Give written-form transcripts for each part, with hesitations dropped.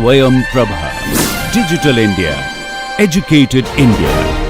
Swayam Prabha. Digital India. Educated India.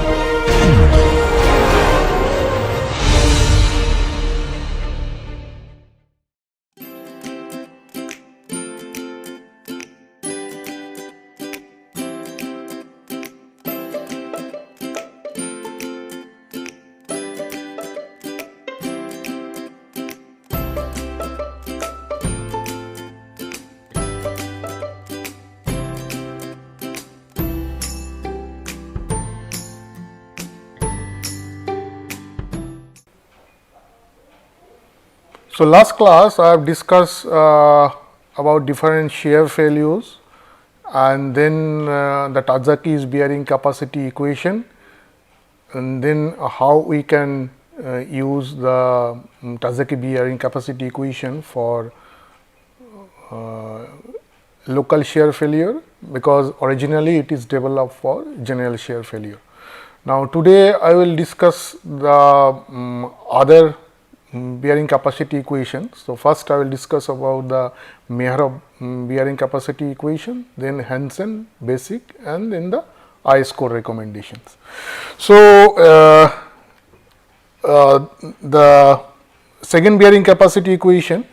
So, last class I have discussed about different shear failures, and then the Tazaki's bearing capacity equation, and then how we can use the Tazaki bearing capacity equation for local shear failure, because originally it is developed for general shear failure. Now, today I will discuss the other bearing capacity equation. So, first I will discuss about the Mehrab bearing capacity equation, then Hansen basic, and then the IS score recommendations. So, the second bearing capacity equation,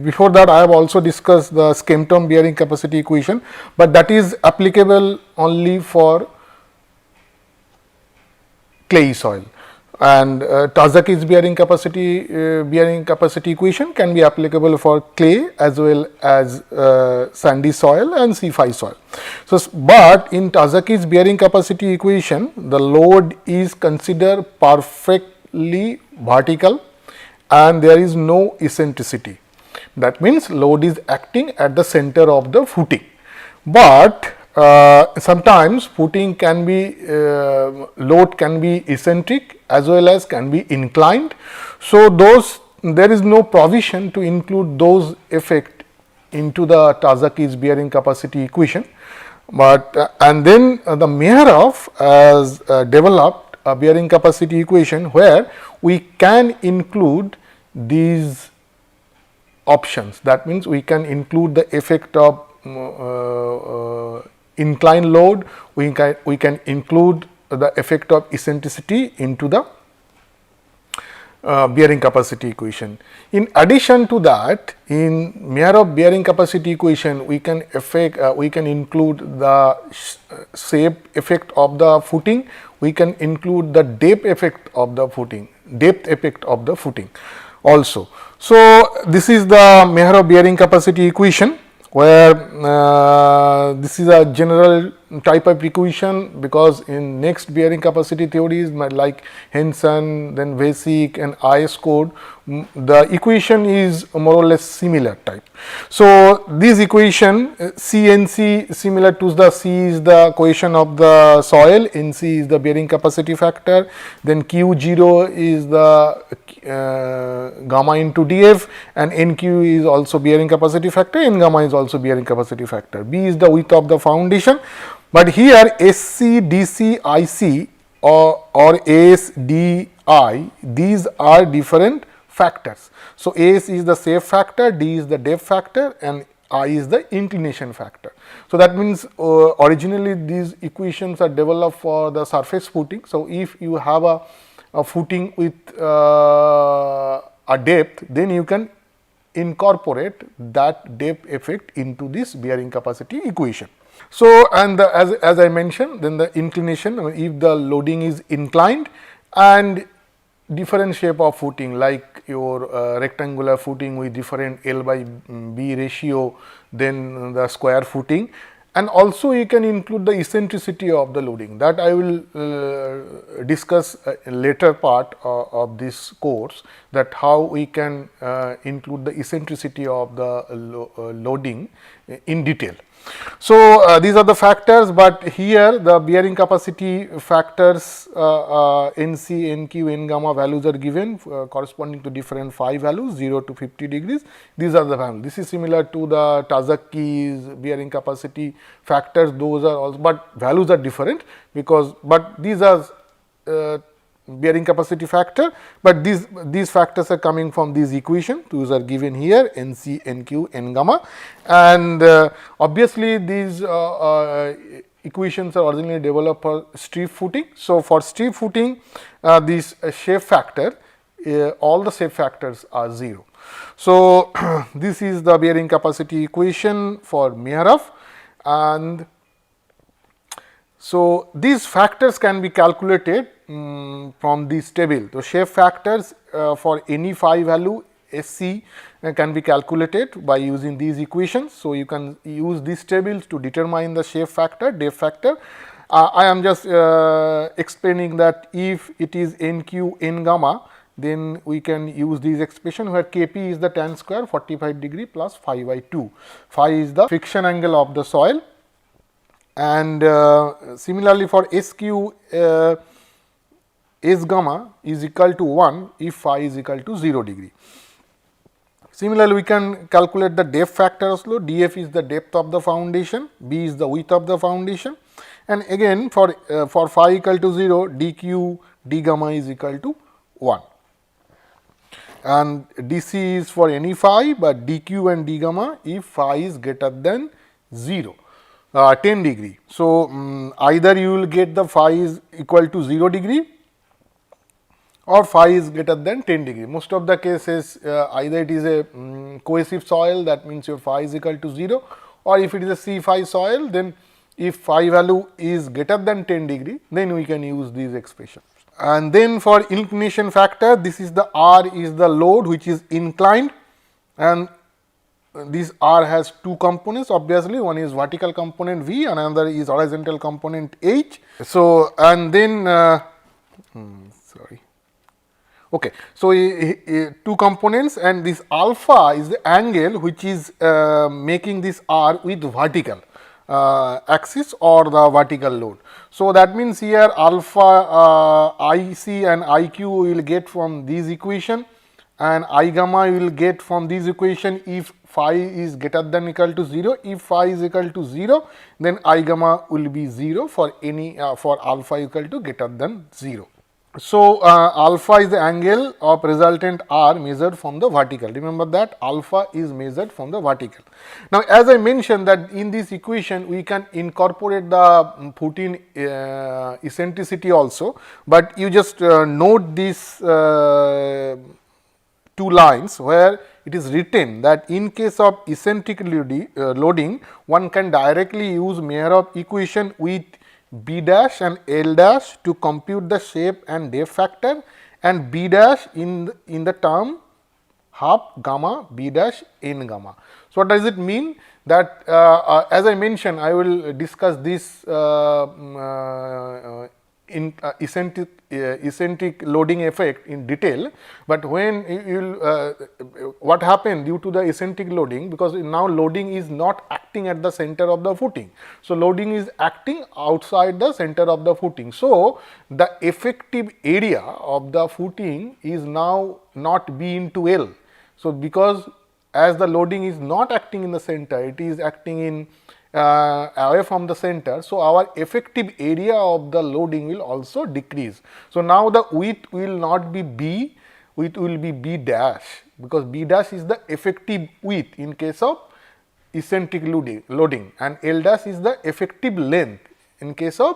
before that I have also discussed the Skempton bearing capacity equation, but that is applicable only for clayey soil, and Tazaki's bearing capacity equation can be applicable for clay as well as sandy soil and C5 soil. So, but in Tazaki's bearing capacity equation, the load is considered perfectly vertical and there is no eccentricity. That means load is acting at the center of the footing, but sometimes footing can be load can be eccentric as well as can be inclined. So, there is no provision to include those effect into the Tazaki's bearing capacity equation, but and then the Mehrab has developed a bearing capacity equation where we can include these options. That means, we can include the effect of inclined load, we can include the effect of eccentricity into the bearing capacity equation. In addition to that, in Mehrab bearing capacity equation, we can include the shape effect of the footing, we can include the depth effect of the footing also. So, this is the Mehrab bearing capacity equation, where this is a general type of equation, because in next bearing capacity theories like Henson, then Basic and IS code, the equation is more or less similar type. So, this equation C NC similar to the C is the cohesion of the soil, NC is the bearing capacity factor, then Q0 is the gamma into DF, and NQ is also bearing capacity factor, N gamma is also bearing capacity factor. B is the width of the foundation, but here SC, DC, IC or AS, DI, these are different factors. So, AS is the shape factor, D is the depth factor, and I is the inclination factor. So, that means originally these equations are developed for the surface footing. So, if you have a footing with a depth, then you can incorporate that depth effect into this bearing capacity equation. So, and as I mentioned, then the inclination, if the loading is inclined and different shape of footing like your rectangular footing with different L by B ratio, then the square footing, and also you can include the eccentricity of the loading, that I will discuss in later part of this course, that how we can include the eccentricity of the loading in detail. So, these are the factors, but here the bearing capacity factors NC, NQ, N gamma values are given corresponding to different phi values 0 to 50 degrees. These are the values. This is similar to the Tazaki's bearing capacity factors, those are also, but values are different, because but these are bearing capacity factor, but these factors are coming from these equations. Those are given here, NC, NQ, N gamma, and obviously these equations are originally developed for strip footing. So, for strip footing, this shape factor, all the shape factors are 0. So, this is the bearing capacity equation for Mehrhof, and so these factors can be calculated from this table. The shape factors for any phi value SC can be calculated by using these equations. So, you can use these tables to determine the shape factor, depth factor. I am just explaining that if it is NQ N gamma, then we can use this expression where Kp is the tan square 45 degree plus phi by 2. Phi is the friction angle of the soil, and similarly for SQ, S gamma is equal to 1 if phi is equal to 0 degree. Similarly, we can calculate the depth factor also. dF is the depth of the foundation, B is the width of the foundation, and again for phi equal to 0, dq d gamma is equal to 1, and dc is for any phi, but dq and d gamma if phi is greater than 0. 10 degree. So, either you will get the phi is equal to 0 degree or phi is greater than 10 degree. Most of the cases either it is a cohesive soil, that means your phi is equal to 0, or if it is a C phi soil, then if phi value is greater than 10 degree, then we can use these expressions. And then for inclination factor, this is the R is the load which is inclined, and this R has two components, obviously one is vertical component V, another is horizontal component H. So, and then okay. So, two components, and this alpha is the angle which is making this R with vertical axis or the vertical load. So, that means here alpha IC and IQ will get from this equation, and I gamma you will get from this equation if phi is greater than equal to 0. If phi is equal to 0, then I gamma will be 0 for any for alpha equal to greater than 0. So, alpha is the angle of resultant R measured from the vertical. Remember that alpha is measured from the vertical. Now, as I mentioned that in this equation we can incorporate the footing eccentricity also, but you just note this two lines where it is written that in case of eccentric loading, one can directly use Mehrhof equation with B dash and L dash to compute the shape and depth factor, and B dash in the term half gamma B dash N gamma. So, what does it mean? That as I mentioned, I will discuss this in eccentric loading effect in detail, but when you will what happened due to the eccentric loading, because now loading is not acting at the center of the footing. So, loading is acting outside the center of the footing. So, the effective area of the footing is now not B into L. So, because as the loading is not acting in the center, it is acting in away from the center. So, our effective area of the loading will also decrease. So, now the width will not be B, width will be B dash, because B dash is the effective width in case of eccentric loading, and L dash is the effective length in case of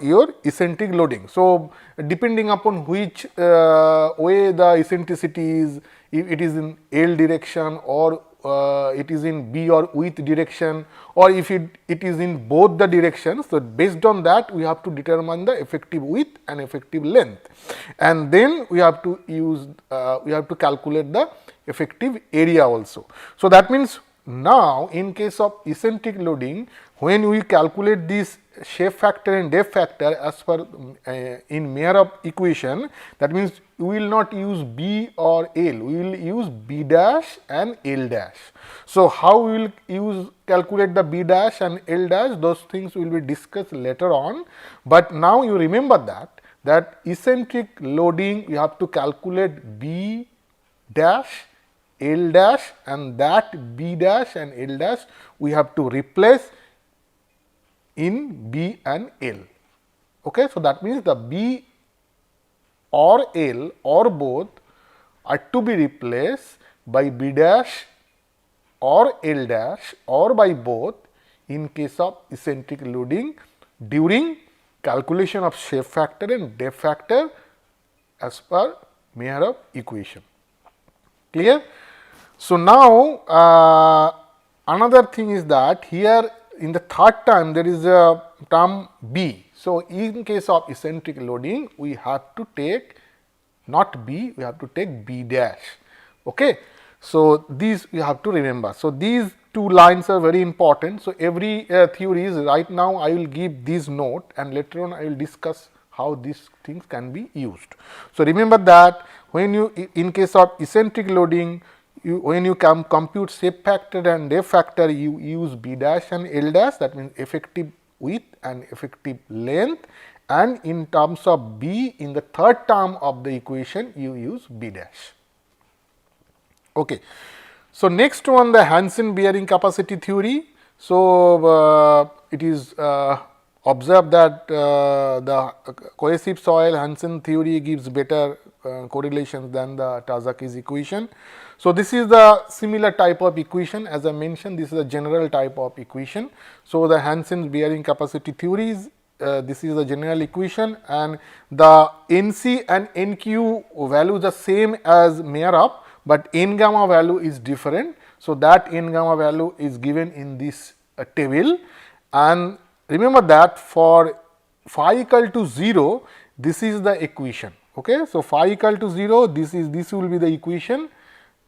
your eccentric loading. So, depending upon which way the eccentricity is, if it is in L direction or it is in B or width direction, or if it is in both the directions. So, based on that we have to determine the effective width and effective length, and then we have to use we have to calculate the effective area also. So, that means now in case of eccentric loading, when we calculate this shape factor and depth factor as per in Mehrhof equation, that means we will not use B or L, we will use B dash and L dash. So, how we will calculate the B dash and L dash, those things will be discussed later on, but now you remember that eccentric loading you have to calculate B dash, L dash, and that B dash and L dash we have to replace in B and L. Okay. So, that means the B or L or both are to be replaced by B dash or L dash or by both in case of eccentric loading during calculation of shape factor and depth factor as per Meyer equation. Clear? So, now another thing is that here in the third term there is a term B. So, in case of eccentric loading we have to take not B, we have to take B dash. Okay. So, these you have to remember. So, these two lines are very important. So, every theory is right now I will give this note and later on I will discuss how these things can be used. So, remember that when you in case of eccentric loading when you compute shape factor and depth factor you use B dash and L dash, that means effective width and effective length, and in terms of B in the third term of the equation you use B dash. Okay. So, next one the Hansen bearing capacity theory. So, it is observed that the cohesive soil Hansen theory gives better correlations than the Tazaki's equation. So, this is the similar type of equation as I mentioned, this is a general type of equation. So, the Hansen's bearing capacity theories, this is the general equation and the NC and NQ values are same as Meyer, but N gamma value is different. So, that N gamma value is given in this table, and remember that for phi equal to 0 this is the equation. Okay. So, phi equal to 0 this will be the equation,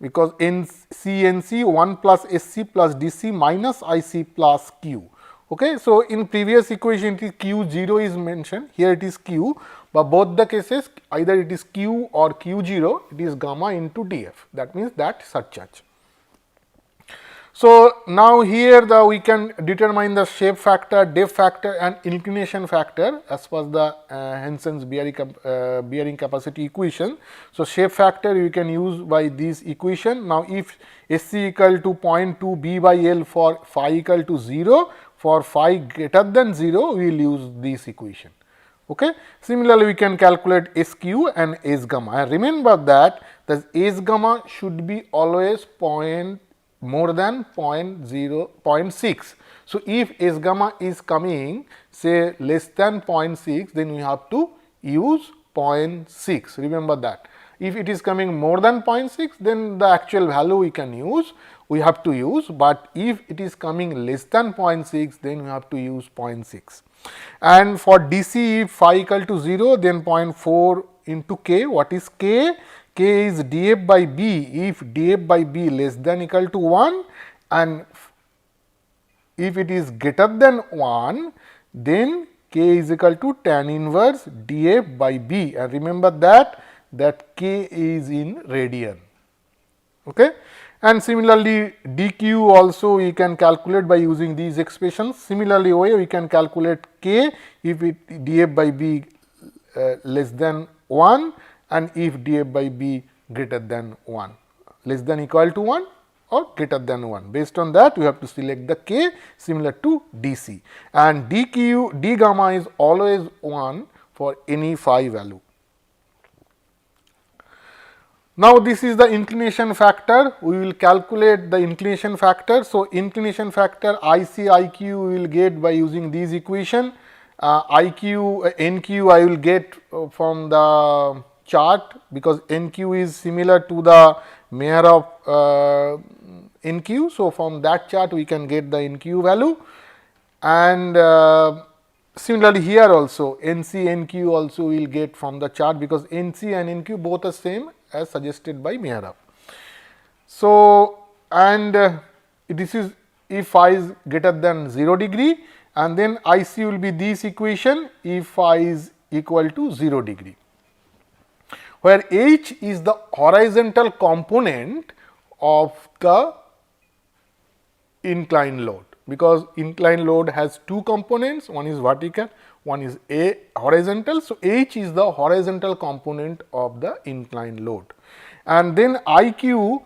because NC 1 plus SC plus DC minus IC plus Q. Okay. So, in previous equation it is Q 0 is mentioned, here it is Q, but both the cases either it is Q or Q 0, it is gamma into DF, that means that surcharge. So, now here we can determine the shape factor, depth factor and inclination factor as per the Hansen's bearing capacity equation. So, shape factor you can use by this equation. Now, if SC equal to 0.2 B by L for phi equal to 0, for phi greater than 0 we will use this equation. Okay. Similarly, we can calculate SQ and S gamma, and remember that the S gamma should be always more than 0.6. So, if S gamma is coming say less than 0.6, then we have to use 0.6, remember that. If it is coming more than 0.6, then the actual value we can use, we have to use, but if it is coming less than 0.6, then we have to use 0.6. And for DC, if phi equal to 0, then 0.4 into K. What is K? K is dF by B, if dF by B less than equal to 1, and if it is greater than 1, then K is equal to tan inverse dF by B, and remember that K is in radian. Okay. And similarly, dq also we can calculate by using these expressions. Similarly, we can calculate K if it dF by B less than 1 and if dF by B greater than 1, less than equal to 1 or greater than 1. Based on that, we have to select the K similar to DC, and d gamma is always 1 for any phi value. Now, this is the inclination factor, we will calculate the inclination factor. So, inclination factor IC, IQ we will get by using these equation, IQ, NQ I will get from the chart, because NQ is similar to the Meyer of NQ. So, from that chart we can get the NQ value, and similarly here also NC, NQ also we will get from the chart, because NC and NQ both are same as suggested by Meyer. So, and this is if phi is greater than 0 degree, and then IC will be this equation if phi is equal to 0 degree, where H is the horizontal component of the inclined load, because inclined load has two components, one is vertical, one is a horizontal. So, H is the horizontal component of the inclined load, and then IQ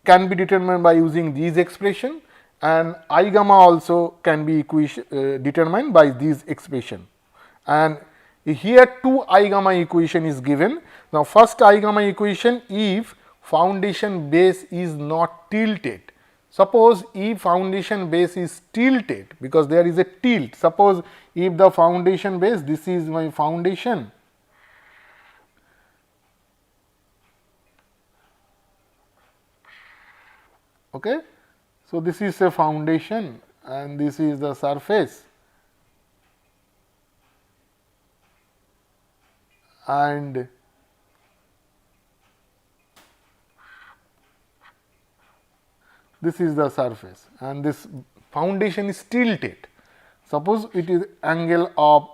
can be determined by using these expression, and I gamma also can be determined by these expression, and Here two I gamma equation is given. Now, first I gamma equation, if foundation base is not tilted. Suppose if foundation base is tilted, because there is a tilt. Suppose if the foundation base, this is my foundation, okay. So, this is a foundation and this is the surface, and this is the surface, and this foundation is tilted. Suppose it is angle of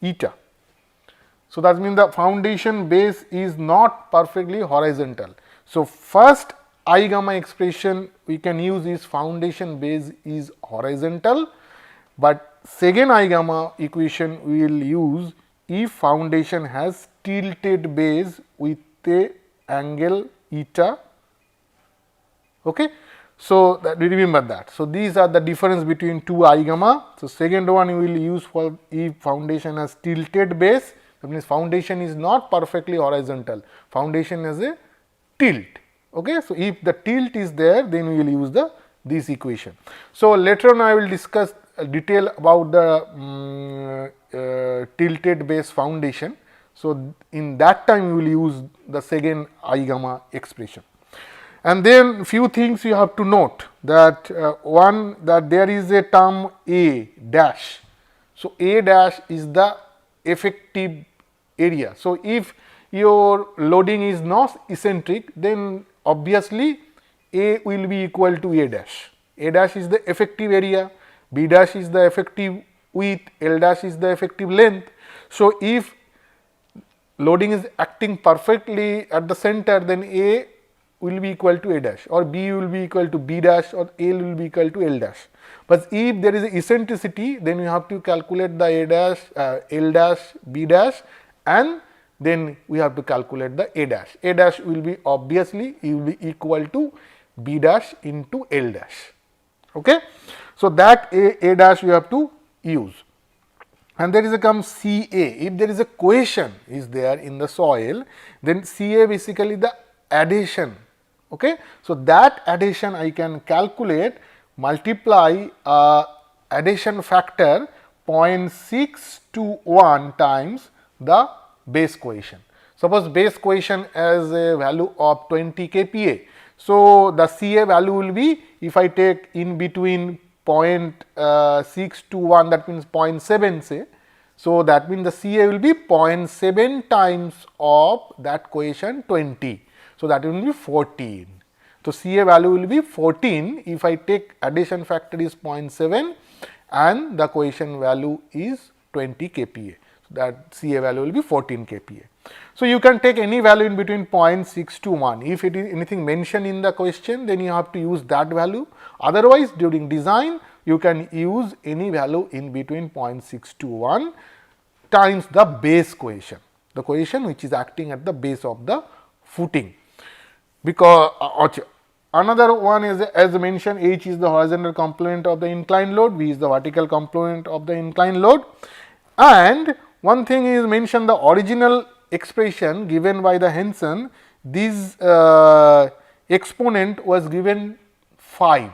eta. So, that means the foundation base is not perfectly horizontal. So, first I gamma expression we can use is foundation base is horizontal, but second I gamma equation we will use if foundation has tilted base with a angle eta. Okay. So, that we remember that. So, these are the difference between two I gamma. So, second one we will use for if foundation has tilted base, that means foundation is not perfectly horizontal, foundation has a tilt. Okay. So, if the tilt is there, then we will use this equation. So, later on I will discuss detail about the tilted base foundation. So, in that time we will use the second I gamma expression. And then few things you have to note, that one, that there is a term A dash. So, A dash is the effective area. So, if your loading is not eccentric, then obviously A will be equal to A dash. A dash is the effective area, B dash is the effective width, L dash is the effective length. So, if loading is acting perfectly at the center, then A will be equal to A dash, or B will be equal to B dash, or L will be equal to L dash. But if there is eccentricity, then you have to calculate the A dash, L dash, B dash, and then we have to calculate the A dash. A dash will be obviously will be equal to B dash into L dash. Okay. So, that A dash we have to use. And there is a term Ca. If there is a cohesion is there in the soil, then Ca basically the adhesion. Okay. So, that adhesion I can calculate, multiply adhesion factor 0.621 times the base cohesion. Suppose base cohesion as a value of 20 kPa. So, the Ca value will be, if I take in between 0.621, that means 0.7 say. So, that means the Ca will be 0.7 times of that cohesion 20. So, that will be 14. So, Ca value will be 14 if I take addition factor is 0.7 and the cohesion value is 20 kPa. So, that Ca value will be 14 kPa. So, you can take any value in between 0.6 to 1. If it is anything mentioned in the question, then you have to use that value. Otherwise, during design you can use any value in between 0.6 to 1 times the base cohesion, the cohesion which is acting at the base of the footing. Because another one is, as mentioned, H is the horizontal component of the inclined load, V is the vertical component of the inclined load. And one thing is mentioned, the original expression given by the Henson, this exponent was given 5.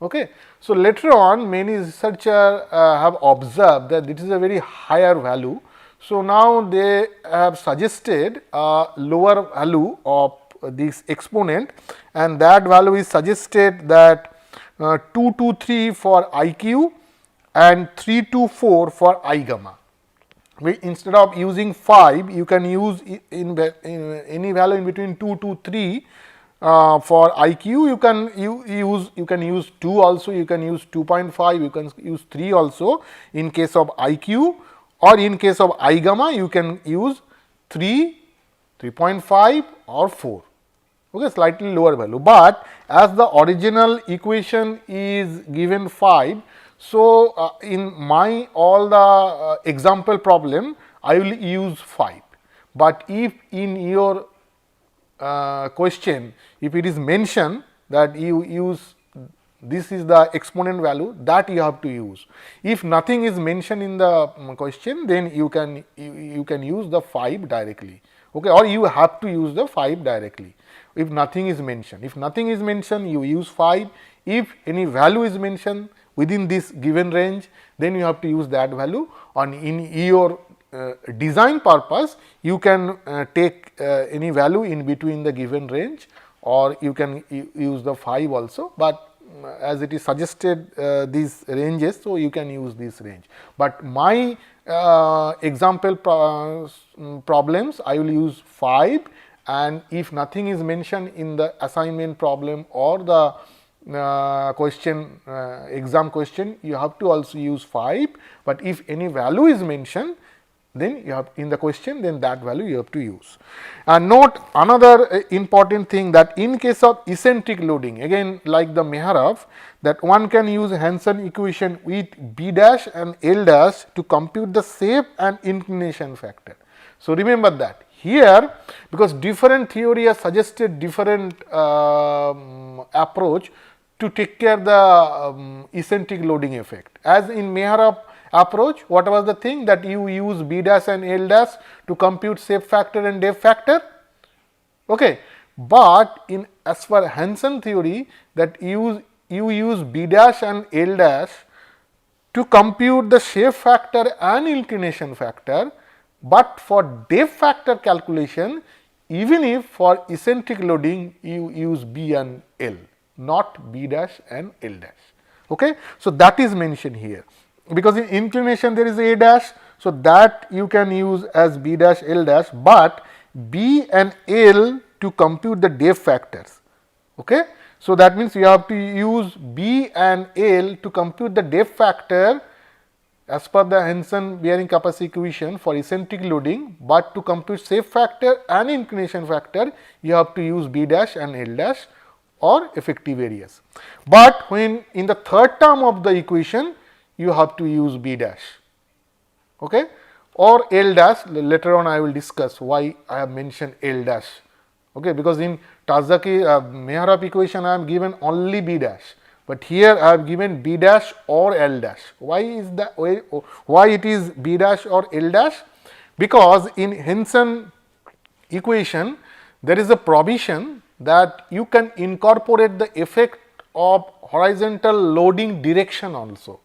Okay. So, later on many researchers have observed that this is a very higher value. So, now they have suggested a lower value of this exponent, and that value is suggested that 223 for IQ and 324 for I gamma. Instead of using 5, you can use in any value in between 2 to 3. For IQ you can use 2 also, you can use 2.5, you can use 3 also in case of IQ, or in case of I gamma you can use 3, 3.5 or 4. Okay, slightly lower value, but as the original equation is given 5. So, in my all the example problem I will use 5, but if in your question if it is mentioned that you use this is the exponent value that you have to use. If nothing is mentioned in the question, then you can use the 5 directly, okay, or you have to use the 5 directly if nothing is mentioned. If nothing is mentioned, you use 5. If any value is mentioned within this given range, then you have to use that value. On in your design purpose, you can take any value in between the given range, or you can use the 5 also, but as it is suggested these ranges, so you can use this range. But my example problems, I will use 5, and if nothing is mentioned in the assignment problem or the question exam question, you have to also use 5, but if any value is mentioned, then you have in the question, then that value you have to use. And note another important thing, that in case of eccentric loading, again like the Meharov, that one can use Hansen equation with B dash and L dash to compute the shape and inclination factor. So, remember that here, because different theory has suggested different approach to take care the eccentric loading effect. As in Meharov approach, what was the thing, that you use B dash and L dash to compute shape factor and depth factor, okay. But in as per Hansen theory, that you use B dash and L dash to compute the shape factor and inclination factor, but for depth factor calculation, even if for eccentric loading you use B and L, not B dash and L dash, okay. So, that is mentioned here, because in inclination there is A dash, so that you can use as B dash L dash, but B and L to compute the depth factors, okay. So, that means you have to use B and L to compute the depth factor as per the Hansen bearing capacity equation for eccentric loading, but to compute shape factor and inclination factor, you have to use B dash and L dash or effective areas. But when in the third term of the equation, you have to use B dash, okay, or L dash. Later on I will discuss why I have mentioned L dash, okay, because in Tazaki Meharov equation I am given only B dash, but here I have given B dash or L dash. Why is that? Why it is B dash or L dash? Because in Hansen equation there is a provision that you can incorporate the effect of horizontal loading direction also.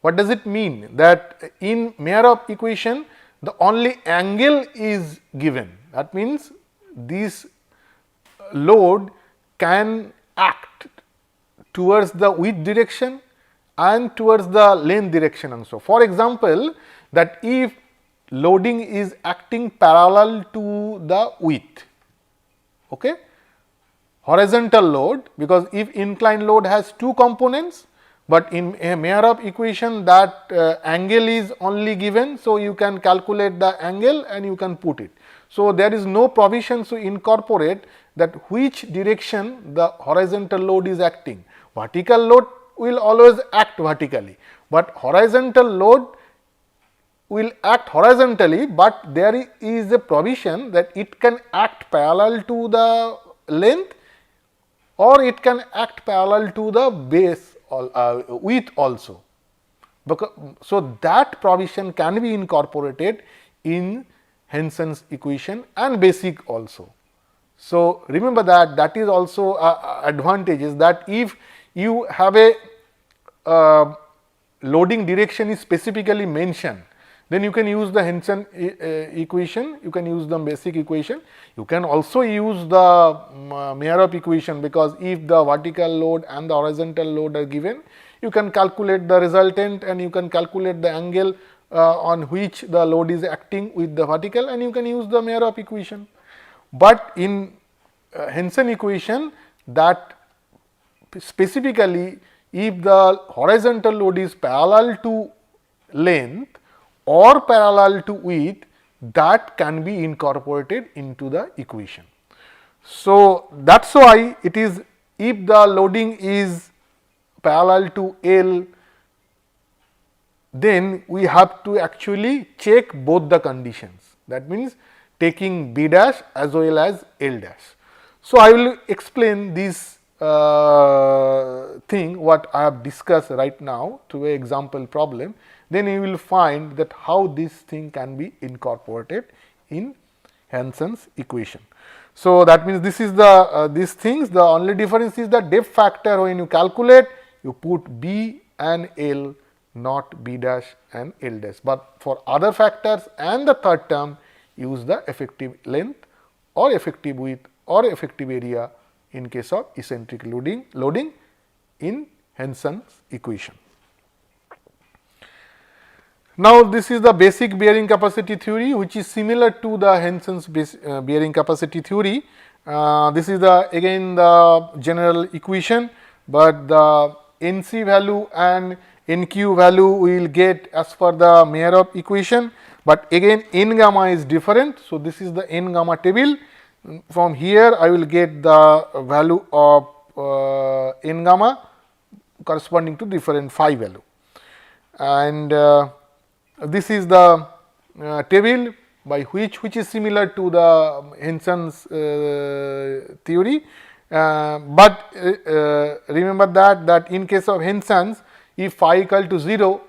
What does it mean? That in Meharov equation the only angle is given, that means this load can act towards the width direction and towards the length direction also. For example, that if loading is acting parallel to the width, okay, horizontal load, because if inclined load has 2 components, but in a Meharov equation that angle is only given, so you can calculate the angle and you can put it. So, there is no provision to incorporate that which direction the horizontal load is acting. Vertical load will always act vertically, but horizontal load will act horizontally, but there is a provision that it can act parallel to the length or it can act parallel to the base width also. So, that provision can be incorporated in Hansen's equation and basic also. So, remember that that is also advantage is that if you have a loading direction is specifically mentioned, then you can use the Hansen equation, you can use the basic equation, you can also use the Meharov equation, because if the vertical load and the horizontal load are given, you can calculate the resultant and you can calculate the angle on which the load is acting with the vertical, and you can use the Meharov equation. But in Hansen equation, that specifically if the horizontal load is parallel to length or parallel to width, that can be incorporated into the equation. So, that is why it is, if the loading is parallel to L, then we have to actually check both the conditions, that means taking B dash as well as L dash. So, I will explain these thing what I have discussed right now to an example problem, then you will find that how this thing can be incorporated in Hansen's equation. So, that means this is the these things, the only difference is the depth factor. When you calculate, you put B and L, not B dash and L dash, but for other factors and the third term, use the effective length or effective width or effective area in case of eccentric loading in Hansen's equation. Now, this is the basic bearing capacity theory, which is similar to the Hansen's bearing capacity theory. This is the again the general equation, but the NC value and NQ value we will get as per the Meyer equation, but again N gamma is different. So, this is the N gamma table. From here I will get the value of N gamma corresponding to different phi value, and this is the table by which is similar to the Hansen's theory, but remember that in case of Hansen's, if phi equal to 0,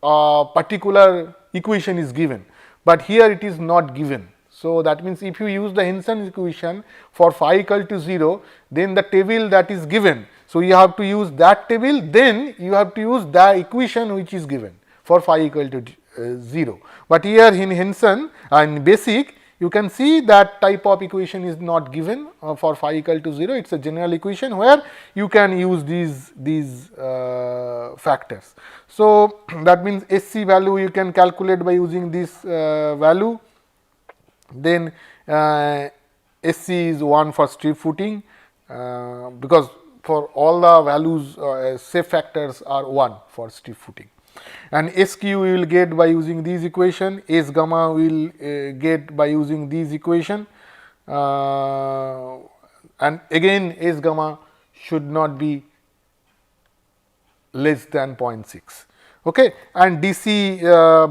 a particular equation is given, but here it is not given. So, that means if you use the Hansen's equation for phi equal to 0, then the table that is given. So, you have to use that table, then you have to use the equation which is given for phi equal to 0. But here in Hansen and basic, you can see that type of equation is not given for phi equal to 0. It is a general equation where you can use these factors. So, that means SC value you can calculate by using this value. Then SC is 1 for strip footing, because for all the values safe factors are 1 for strip footing, and SQ we will get by using this equation, S gamma we will get by using this equation, and again S gamma should not be less than 0.6. Okay. And DC,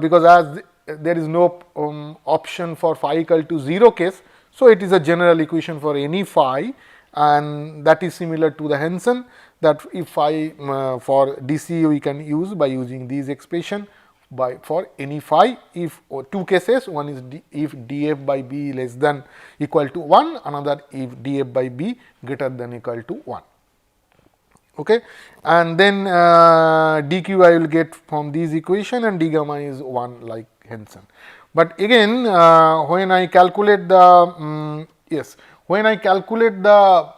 because as there is no option for phi equal to 0 case, so it is a general equation for any phi, and that is similar to the Hansen, that if phi for DC we can use by using these expression by for any phi, if two cases, one is if df by b less than equal to 1, another if df by b greater than equal to 1. Okay. And then dq I will get from this equation, and d gamma is 1 like Hansen. But again when I calculate the when I calculate the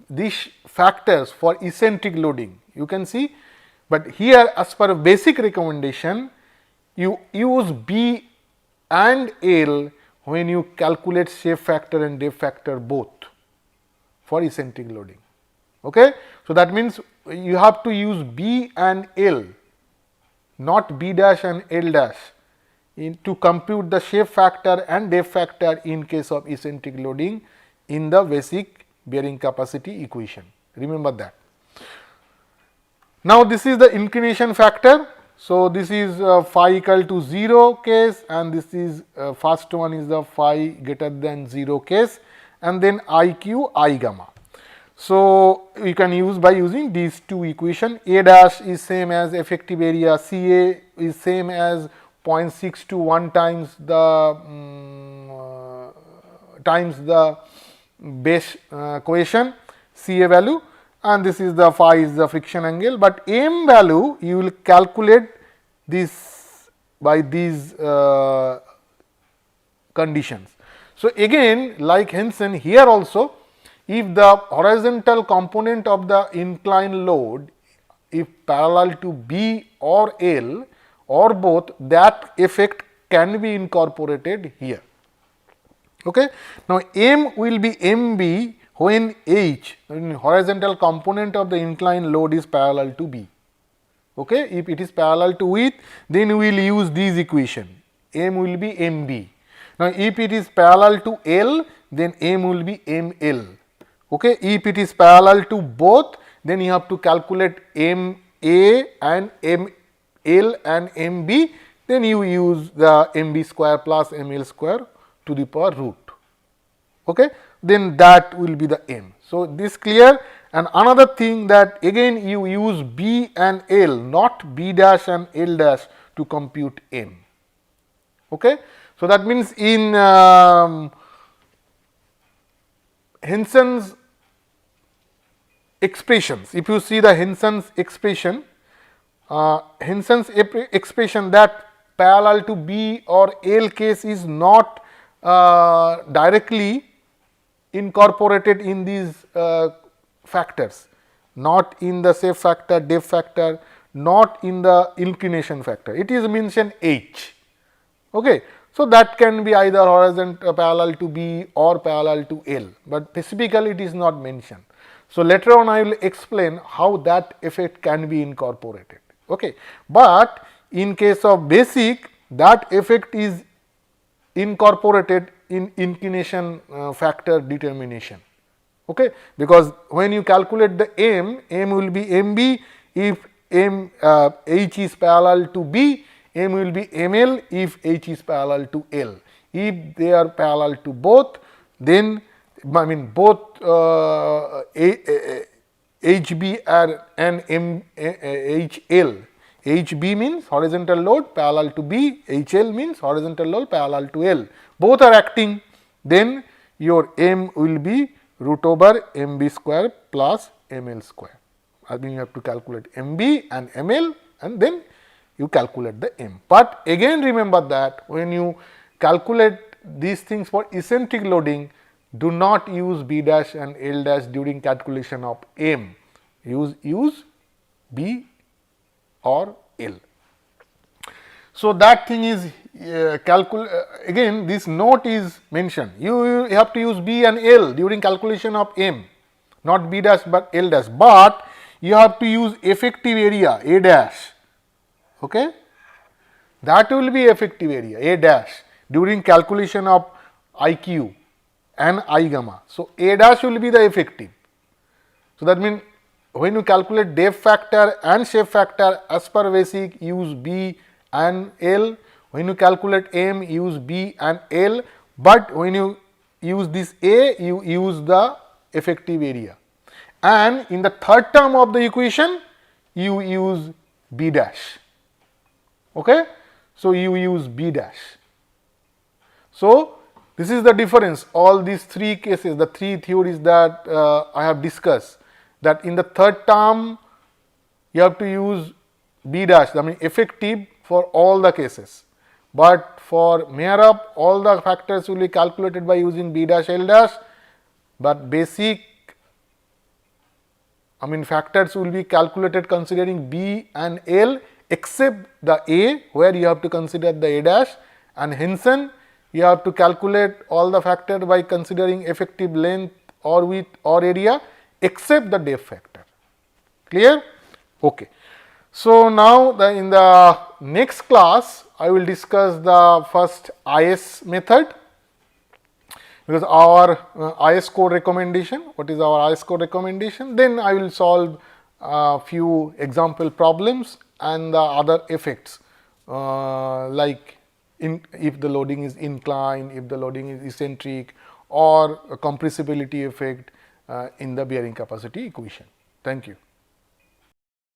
these factors for eccentric loading, you can see, but here as per basic recommendation you use B and L when you calculate shape factor and depth factor both for eccentric loading. Okay. So, that means you have to use B and L, not B dash and L dash, to compute the shape factor and depth factor in case of eccentric loading in the basic bearing capacity equation. Remember that. Now, this is the inclination factor. So, this is phi equal to 0 case, and this is first one is the phi greater than 0 case, and then IQ I gamma. So, we can use by using these two equation. A dash is same as effective area, CA is same as 0.6 to 1 times the base cohesion CA value, and this is the phi is the friction angle, but M value you will calculate this by these conditions. So, again like Hansen, here also if the horizontal component of the inclined load if parallel to B or L or both, that effect can be incorporated here. Okay. Now, M will be MB when H, horizontal component of the inclined load, is parallel to B. Okay. If it is parallel to width, then we will use this equation, M will be MB. Now, if it is parallel to L, then M will be ML. Okay. If it is parallel to both, then you have to calculate MA and ML and MB, then you use the MB square plus ML square to the power root. Okay. Then that will be the M. So, this clear, and another thing that again you use B and L, not B dash and L dash to compute M. Okay. So, that means in Henson's expressions, if you see the Henson's expression, expression that parallel to B or L case is not directly incorporated in these factors, not in the shape factor, depth factor, not in the inclination factor. It is mentioned H. Okay. So, that can be either horizontal parallel to B or parallel to L, but specifically it is not mentioned. So, later on I will explain how that effect can be incorporated. Okay. But in case of basic, that effect is incorporated in inclination factor determination. Okay. Because when you calculate the M will be MB if H is parallel to B, M will be ML if H is parallel to L. If they are parallel to both, then I mean both HB and HL. HB means horizontal load parallel to B, HL means horizontal load parallel to L. Both are acting, then your M will be root over MB square plus ML square. Again you have to calculate MB and ML and then you calculate the M. But again remember that when you calculate these things for eccentric loading, do not use B dash and L dash during calculation of M. Use B or L. So, that thing is again this note is mentioned. You have to use B and L during calculation of M, not B dash but L dash, but you have to use effective area A dash. Okay. That will be effective area A dash during calculation of IQ and I gamma. So, A dash will be the effective. So, that means when you calculate depth factor and shape factor as per basic, use B and L. When you calculate M, use B and L, but when you use this A, you use the effective area. And in the third term of the equation, you use B dash. Okay. So, you use B dash. So, this is the difference. All these three cases, the three theories that I have discussed, that in the third term you have to use B dash, I mean effective for all the cases, but for Mehrab all the factors will be calculated by using B dash L dash, but basic I mean factors will be calculated considering B and L except the A, where you have to consider the A dash, and Henson you have to calculate all the factor by considering effective length or width or area except the depth factor. Clear? Okay. So, now in the next class I will discuss the first IS method, because our IS code recommendation, what is our IS code recommendation, then I will solve few example problems and the other effects like if the loading is inclined, if the loading is eccentric, or a compressibility effect in the bearing capacity equation. Thank you.